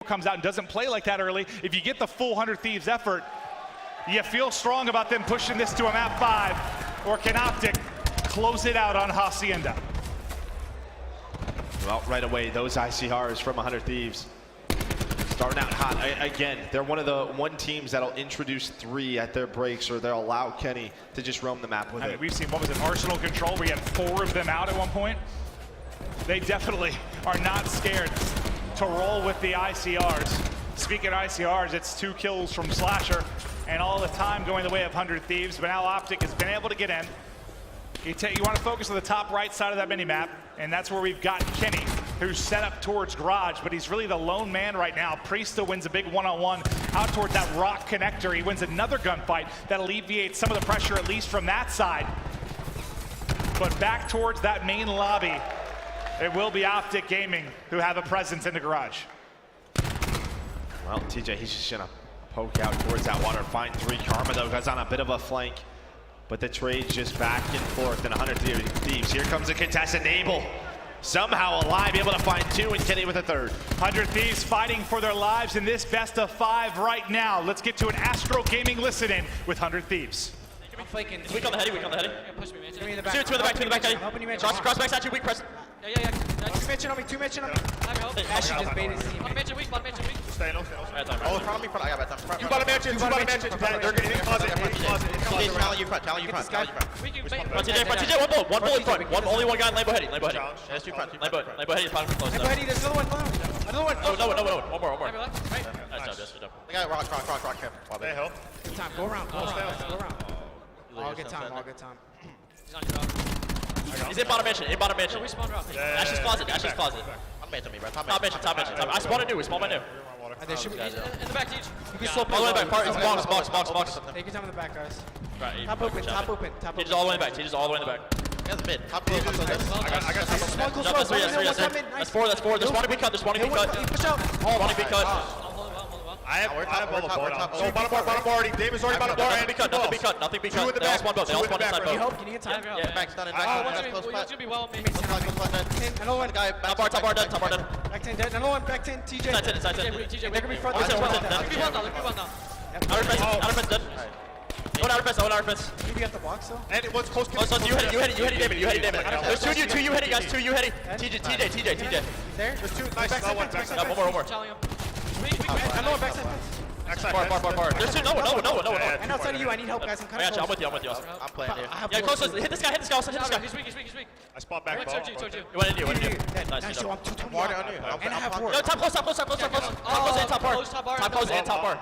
comes out and doesn't play like that early, if you get the full 100 Thieves effort, you feel strong about them pushing this to a map 5, or can Optic close it out on Hacienda? Well, right away, those ICRs from 100 Thieves starting out hot. Again, they're one of the teams that'll introduce 3 at their breaks, or they'll allow Kenny to just roam the map with it. We've seen, what was it, Arsenal Control? We had 4 of them out at one point. They definitely are not scared to roll with the ICRs. Speaking of ICRs, it's 2 kills from Slasher, and all the time going the way of 100 Thieves, but now Optic has been able to get in. You want to focus on the top right side of that mini-map, and that's where we've got Kenny, who's set up towards Garage, but he's really the lone man right now. Priesta wins a big one-on-one out towards that rock connector. He wins another gunfight that alleviates some of the pressure, at least from that side. But back towards that main lobby, it will be Optic Gaming who have a presence in the Garage. Well, TJ, he's just gonna poke out towards that water, find 3. Karma, though, goes on a bit of a flank. But the trade's just back and forth, and 100 Thieves. Here comes a contested Abel. Somehow alive, able to find 2, and Kenny with a 3rd. 100 Thieves fighting for their lives in this best of 5 right now. Let's get to an Astro Gaming listen-in with 100 Thieves. I'm flanking. Weak on the heady, weak on the heady. Push me, man. Two in the back, Kenny. Cross back, statue, weak press. Yeah. 2 mention on me, 2 mention on me. Ashy just bait his team. One mention weak. Stay. Oh, in front of me, I got bad time. You bottom mansion. They're getting in closet. Talon you front. TJ, one bullet in front. Only one guy in Lambo heady. Lambo heady is bottom close. Lambo heady, there's another one. No. One more. Nice job. They got rock him. Stay hill. Good time, go around. All good time. He's on your dog. He's in bottom mansion. We spawned off. Ash's closet. I'm mansion me, bro. Top mansion. I spawned a new. There should be in the back, Teach. You can slow all the way back. Part is box. Take your time in the back, guys. Right. Top open. Teach all the way in the back. He has mid. Top mid. I got That's 4. There's one to be cut. Push out. One to be cut. I have all the board on. Oh, bottom bar already. Damon's already bottom bar. Nothing be cut. They all spawn both. Inside Can you both. help? Can you get time? Yeah. Back stun and It's gonna be well with me. Another one. Top bar done. Back 10 dead. Another one. Back 10. TJ. Inside 10. They're gonna be front. Look be one now. Outer fence done. Outer fence. Maybe at the box though. And what's close to You heady, David. There's 2 you heady, guys. 2 you heady. TJ. There. There's 2. Nice. One more. Another back side. Bar. There's 2. No. And outside of you, I need help, guys. I'm I kind got you. of I'm with you. I'm playing here. Yeah, close. Hit this guy. He's weak. I spot back. It went into you. Nice, Joe. I'm 220. Water on you. And I have work. No, top close. Top close and top bar.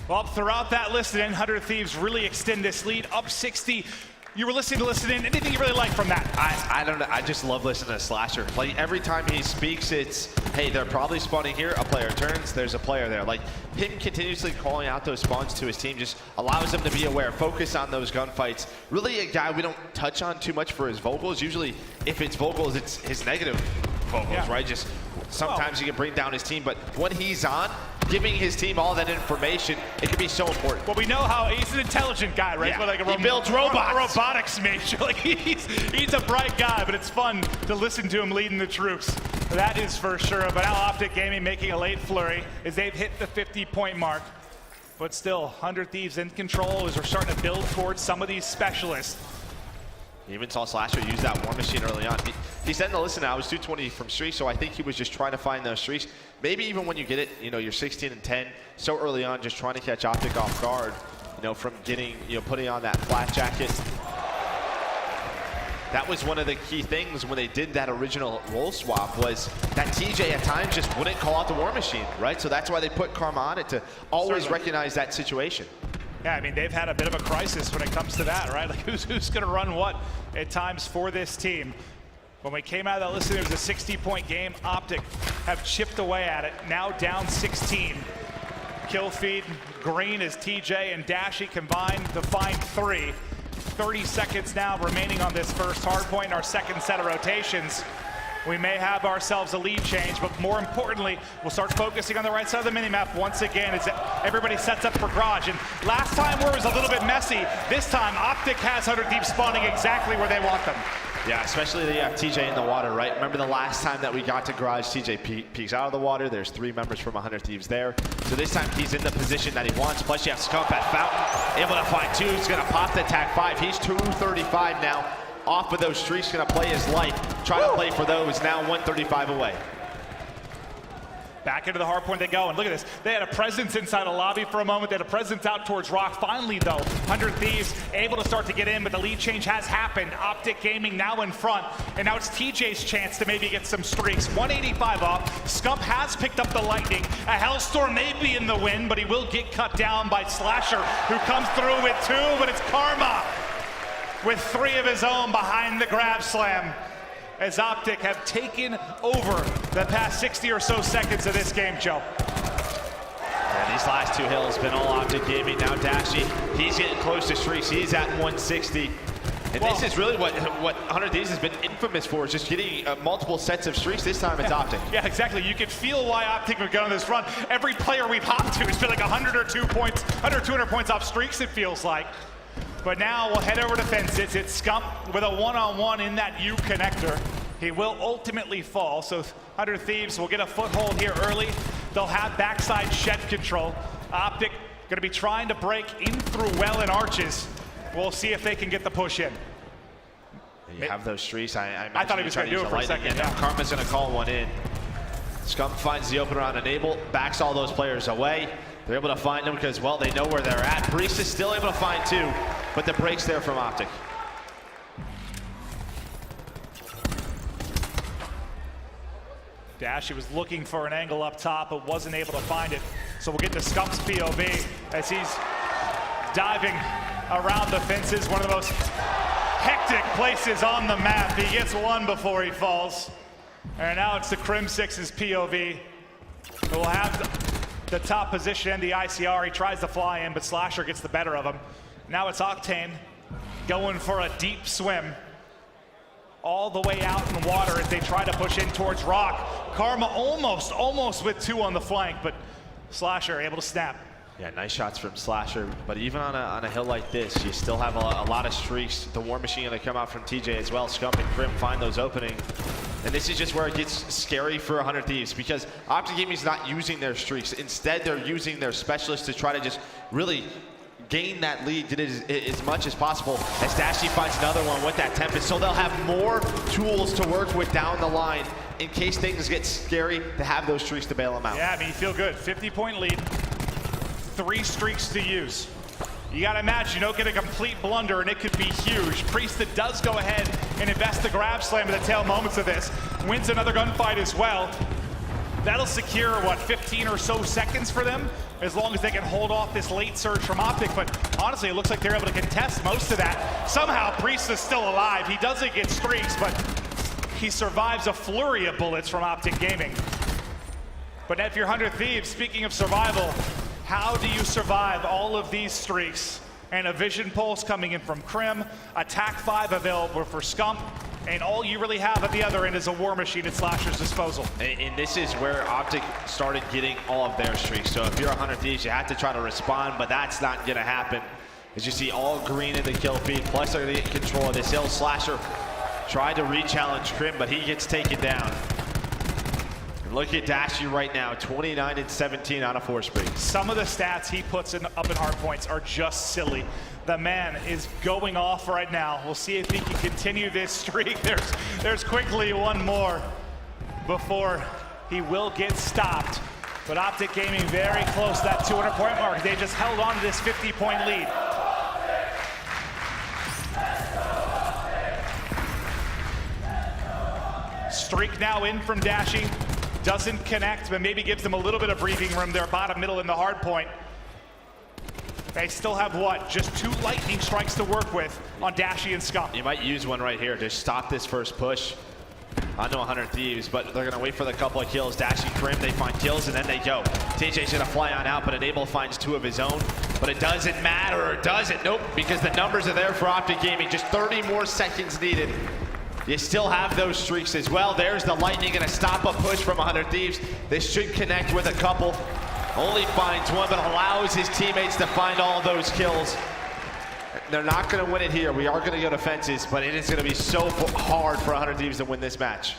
Well, throughout that listen-in, 100 Thieves really extend this lead up 60. You were listening to listen-in. Anything you really like from that? I don't know. I just love listening to Slasher. Like, every time he speaks, it's, hey, they're probably spawning here. A player turns. There's a player there. Like, him continuously calling out those spawns to his team just allows them to be aware, focus on those gunfights. Really a guy we don't touch on too much for his vocals. Usually, if it's vocals, it's his negative vocals, right? Just sometimes he can bring down his team, but when he's on, giving his team all that information, it can be so important. Well, we know how he's an intelligent guy, right? Yeah. Like He builds robots. Robotics major. Like he's a bright guy, but it's fun to listen to him leading the troops. That is for sure. But now Optic Gaming making a late flurry as they've hit the 50-point mark. But still, 100 Thieves in control as we're starting to build towards some of these specialists. You even saw Slasher use that War Machine early on. He said in the listen, I was 220 from streaks, so I think he was just trying to find those streaks. Maybe even when you get it, you're 16 and 10, so early on, just trying to catch Optic off guard, from getting, putting on that flat jacket. That was one of the key things when they did that original role swap, was that TJ at times just wouldn't call out the War Machine, right? So that's why they put Karma on it, to always recognize that situation. Yeah, I mean, they've had a bit of a crisis when it comes to that, right? Like, who's going to run what at times for this team? When we came out of that list, it was a 60-point game. Optic have chipped away at it, now down 16. Kill feed green as TJ and Dashy combined to find 3. 30 seconds now remaining on this first hard point in our second set of rotations. We may have ourselves a lead change, but more importantly, we'll start focusing on the right side of the minimap once again as everybody sets up for Garage. And last time where it was a little bit messy, this time Optic has 100 Thieves spawning exactly where they want them. Yeah, especially the TJ in the water, right? Remember the last time that we got to garage, TJ peeks out of the water. There's 3 members from 100 Thieves there. So this time he's in the position that he wants. Plus you have Scump at Fountain, able to find 2. He's gonna pop the attack 5. He's 235 now. Off of those streaks, gonna play his life. Try to play for those, now 135 away. Back into the hard point they go, and look at this. They had a presence inside a lobby for a moment. They had a presence out towards Rock. Finally, though, 100 Thieves able to start to get in, but the lead change has happened. Optic Gaming now in front, and now it's TJ's chance to maybe get some streaks. 185 off. Scump has picked up the Lightning. A Hellstorm may be in the win, but he will get cut down by Slasher, who comes through with 2, but it's Karma with 3 of his own behind the grab slam, as Optic have taken over the past 60 or so seconds of this game, Joe. Yeah, these last 2 hills been all Optic Gaming. Now Dashy, he's getting close to streaks. He's at 160. And this is really what 100 Thieves has been infamous for, is just getting multiple sets of streaks. This time it's Optic. Yeah, exactly. You can feel why Optic would go on this run. Every player we've hopped to has been like 100 or 2 points, 100 or 200 points off streaks, it feels like. But now we'll head over to fences. It's Scump with a one-on-one in that U connector. He will ultimately fall, so 100 Thieves will get a foothold here early. They'll have backside shed control. Optic gonna be trying to break in through well and arches. We'll see if they can get the push in. You have those streaks. I thought he was gonna do it for a second. Yeah. Karma's gonna call one in. Scump finds the opener on Enable, backs all those players away. They're able to find them because, well, they know where they're at. Priest is still able to find 2, but the break's there from Optic. Dash, he was looking for an angle up top, but wasn't able to find it. So we'll get to Scump's POV as he's diving around the fences. One of the most hectic places on the map. He gets 1 before he falls. And now it's the Crim 6's POV. We'll have the top position and the ICR. He tries to fly in, but Slasher gets the better of him. Now it's Octane going for a deep swim all the way out in water as they try to push in towards Rock. Karma almost with 2 on the flank, but Slasher able to snap. Yeah, nice shots from Slasher, but even on a hill like this, you still have a lot of streaks. The War Machine gonna come out from TJ as well. Scump and Crim find those openings. And this is just where it gets scary for 100 Thieves, because Optic Gaming's not using their streaks. Instead, they're using their specialists to try to just really gain that lead, get it as much as possible, as Dashy finds another one with that Tempest. So they'll have more tools to work with down the line in case things get scary, to have those streaks to bail them out. Yeah, I mean, you feel good. 50-point lead, 3 streaks to use. You gotta imagine, you don't get a complete blunder and it could be huge. Priest does go ahead and invest the grab slam in the tail moments of this. Wins another gunfight as well. That'll secure, what, 15 or so seconds for them, as long as they can hold off this late surge from Optic. But honestly, it looks like they're able to contest most of that. Somehow, Priest is still alive. He doesn't get streaks, but he survives a flurry of bullets from Optic Gaming. But if you're 100 Thieves, speaking of survival, how do you survive all of these streaks? And a vision pulse coming in from Crim, attack 5 available for Scump, and all you really have at the other end is a War Machine at Slasher's disposal. And this is where Optic started getting all of their streaks. So if you're 100 Thieves, you have to try to respond, but that's not gonna happen. As you see, all green in the kill feed, plus they're gonna get control of this hill. Slasher tried to re-challenge Crim, but he gets taken down. And look at Dashy right now, 29 and 17 out of 4 streaks. Some of the stats he puts up in hard points are just silly. The man is going off right now. We'll see if he can continue this streak. There's quickly 1 more before he will get stopped. But Optic Gaming very close to that 200-point mark. They just held on to this 50-point lead. Streak now in from Dashy. Doesn't connect, but maybe gives them a little bit of breathing room there, bottom middle in the hard point. They still have, what, just 2 lightning strikes to work with on Dashy and Scump. You might use one right here to stop this first push onto 100 Thieves, but they're gonna wait for the couple of kills. Dashy, Crim, they find kills, and then they go. TJ's gonna fly on out, but Enable finds 2 of his own. But it doesn't matter, or does it? Nope, because the numbers are there for Optic Gaming. Just 30 more seconds needed. You still have those streaks as well. There's the lightning, gonna stop a push from 100 Thieves. This should connect with a couple. Only finds 1, but allows his teammates to find all those kills. They're not going to win it here. We are going to go to fences, but it is going to be so hard for 100 Thieves to win this match.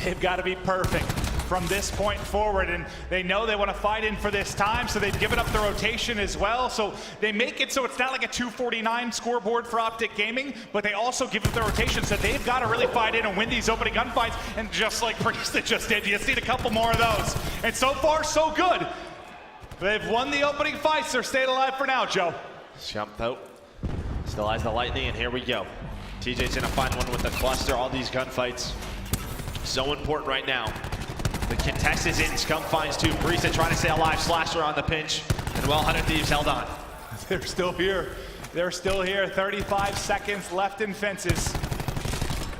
They've got to be perfect from this point forward, and they know they want to fight in for this time, so they've given up the rotation as well. So they make it so it's not like a 249 scoreboard for Optic Gaming, but they also give up the rotation, so they've got to really fight in and win these opening gunfights. And just like Priesta just did, you just need a couple more of those. And so far, so good. They've won the opening fights. They're staying alive for now, Joe. Jump out. Still has the lightning, and here we go. TJ's gonna find one with the cluster. All these gunfights, so important right now. The contest is in. Scum finds two. Priesta trying to stay alive. Slasher on the pinch, and well, 100 Thieves held on. They're still here. They're still here. 35 seconds left in fences.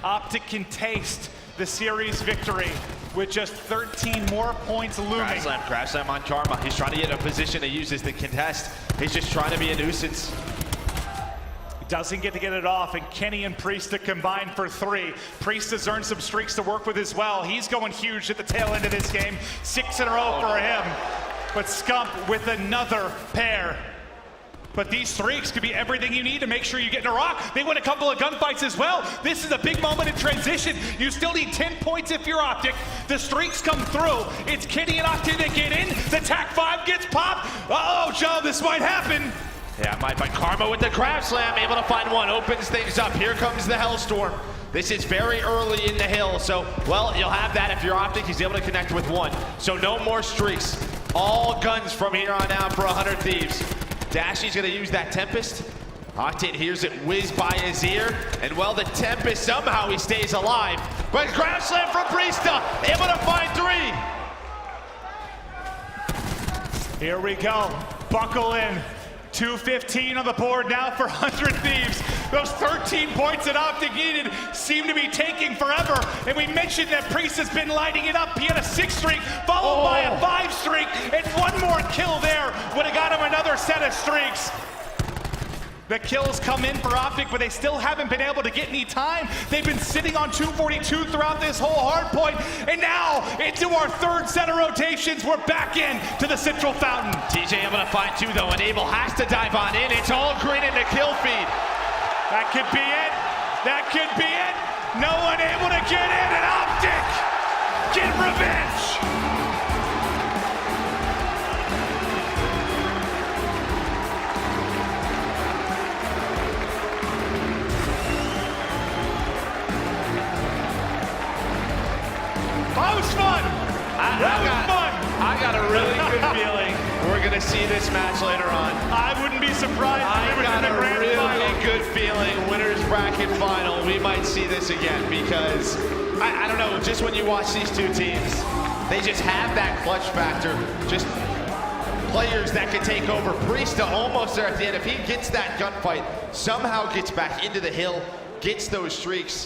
Optic can taste the series victory with just 13 more points looming. Crash slam on Karma. He's trying to get in a position to use this to contest. He's just trying to be a nuisance. Doesn't get to get it off, and Kenny and Priesta combined for 3. Priesta's earned some streaks to work with as well. He's going huge at the tail end of this game. 6 in a row for him. But Scump with another pair. But these streaks could be everything you need to make sure you get in a rock. They win a couple of gunfights as well. This is a big moment in transition. You still need 10 points if you're Optic. The streaks come through. It's Kenny and Octane that get in. The TAC 5 gets popped. Uh-oh, Joe, this might happen. Yeah, might by Karma with the crab slam, able to find one, opens things up. Here comes the Hellstorm. This is very early in the hill, so, well, you'll have that if you're Optic. He's able to connect with one. So no more streaks. All guns from here on out for 100 Thieves. Dashy's gonna use that Tempest. Octane hears it whiz by his ear, and well, the Tempest, somehow he stays alive. But crab slam from Priesta, able to find 3. Here we go, buckle in. 2:15 on the board now for 100 Thieves. Those 13 points that Optic needed seem to be taking forever. And we mentioned that Priest has been lighting it up. He had a 6 streak, followed by a 5 streak, and one more kill there would have got him another set of streaks. The kills come in for Optic, but they still haven't been able to get any time. They've been sitting on 242 throughout this whole hard point, and now into our 3rd set of rotations, we're back in to the central fountain. TJ able to find 2 though, and Abel has to dive on in. It's all green in the kill feed. That could be it. That could be it. No one able to get in, and Optic get revenge. That was fun. I got a really good feeling we're gonna see this match later on. I wouldn't be surprised. I got a really good feeling winners bracket final. We might see this again because I don't know. Just when you watch these two teams, they just have that clutch factor. Just players that can take over. Priesta almost there at the end. If he gets that gunfight, somehow gets back into the hill, gets those streaks.